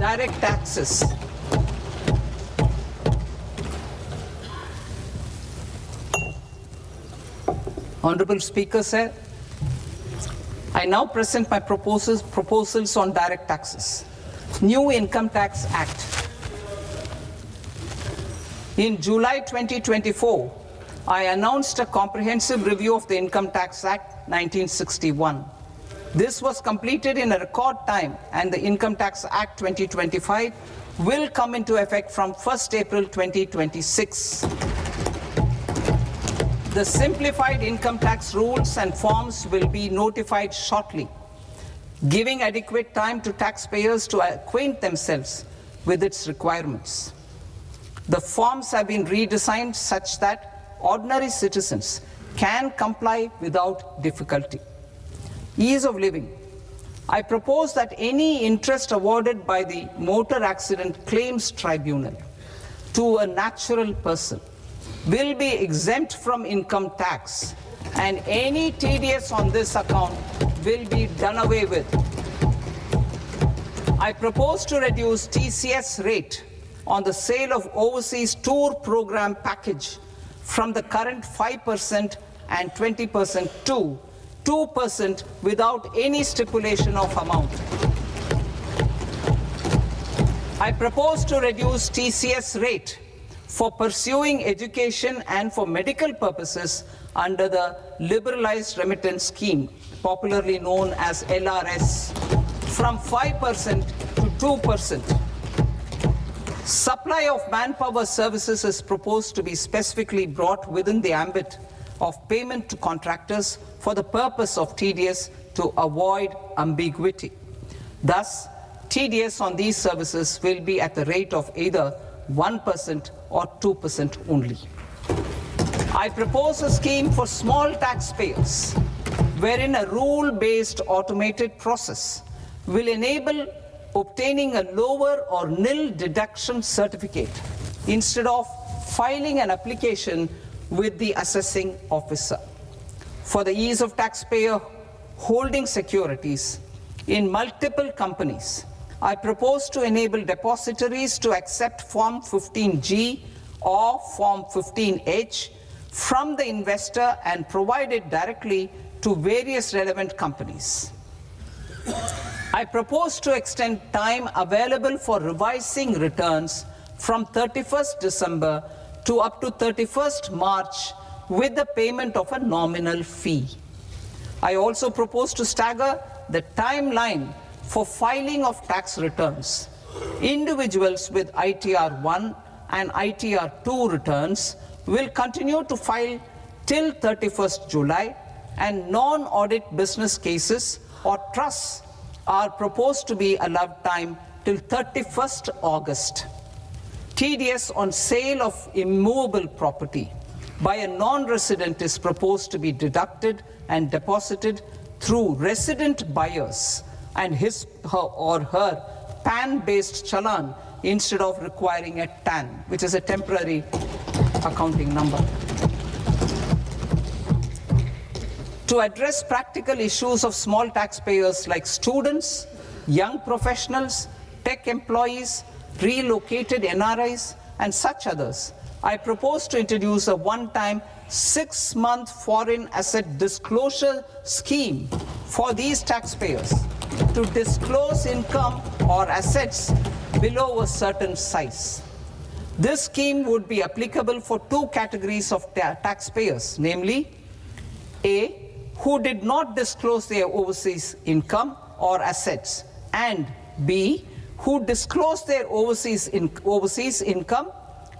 direct taxes. Honorable Speaker, sir, I now present my proposals on direct taxes. New Income Tax Act. In July 2024, I announced a comprehensive review of the Income Tax Act 1961. This was completed in a record time, and the Income Tax Act 2025 will come into effect from 1st April 2026. The simplified income tax rules and forms will be notified shortly, giving adequate time to taxpayers to acquaint themselves with its requirements. The forms have been redesigned such that ordinary citizens can comply without difficulty. Ease of living. I propose that any interest awarded by the Motor Accident Claims Tribunal to a natural person will be exempt from income tax, and any TDS on this account will be done away with. I propose to reduce TCS rate on the sale of overseas tour program package from the current 5% and 20% to 2% without any stipulation of amount. I propose to reduce TCS rate for pursuing education and for medical purposes under the Liberalized Remittance Scheme, popularly known as LRS, from 5% to 2%. Supply of manpower services is proposed to be specifically brought within the ambit of payment to contractors for the purpose of TDS to avoid ambiguity. Thus, TDS on these services will be at the rate of either 1% or 2% only. I propose a scheme for small taxpayers, wherein a rule-based automated process will enable obtaining a lower or nil deduction certificate instead of filing an application with the assessing officer. For the ease of taxpayer holding securities in multiple companies, I propose to enable depositories to accept Form 15G or Form 15H from the investor and provide it directly to various relevant companies. I propose to extend time available for revising returns from 31st December to up to 31st March with the payment of a nominal fee. I also propose to stagger the timeline for filing of tax returns. Individuals with ITR 1 and ITR 2 returns will continue to file till 31st July, and non-audit business cases or trusts are proposed to be allowed time till 31st August. TDS on sale of immovable property by a non-resident is proposed to be deducted and deposited through resident buyers and his or her PAN-based challan instead of requiring a TAN, which is a temporary accounting number. To address practical issues of small taxpayers like students, young professionals, tech employees, relocated NRIs, and such others, I propose to introduce a one-time 6-month foreign asset disclosure scheme for these taxpayers to disclose income or assets below a certain size. This scheme would be applicable for two categories of taxpayers, namely A, who did not disclose their overseas income or assets, and B, who disclosed their overseas income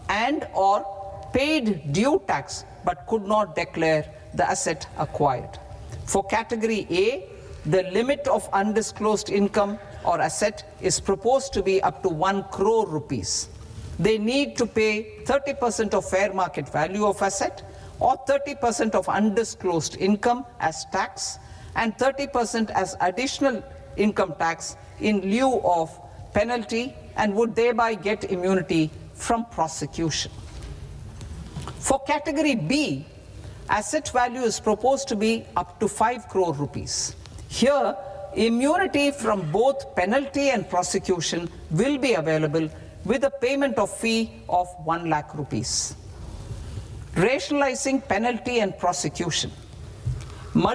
and or paid due tax but could not declare the asset acquired. For category A, the limit of undisclosed income or asset is proposed to be up to 1 crore rupees. They need to pay 30% of fair market value of asset or 30% of undisclosed income as tax and 30% as additional income tax in lieu of penalty, and would thereby get immunity from prosecution. For category B, asset value is proposed to be up to 5 crore rupees. Here, immunity from both penalty and prosecution will be available with a payment of fee of 1 lakh rupees. Rationalizing penalty and prosecution.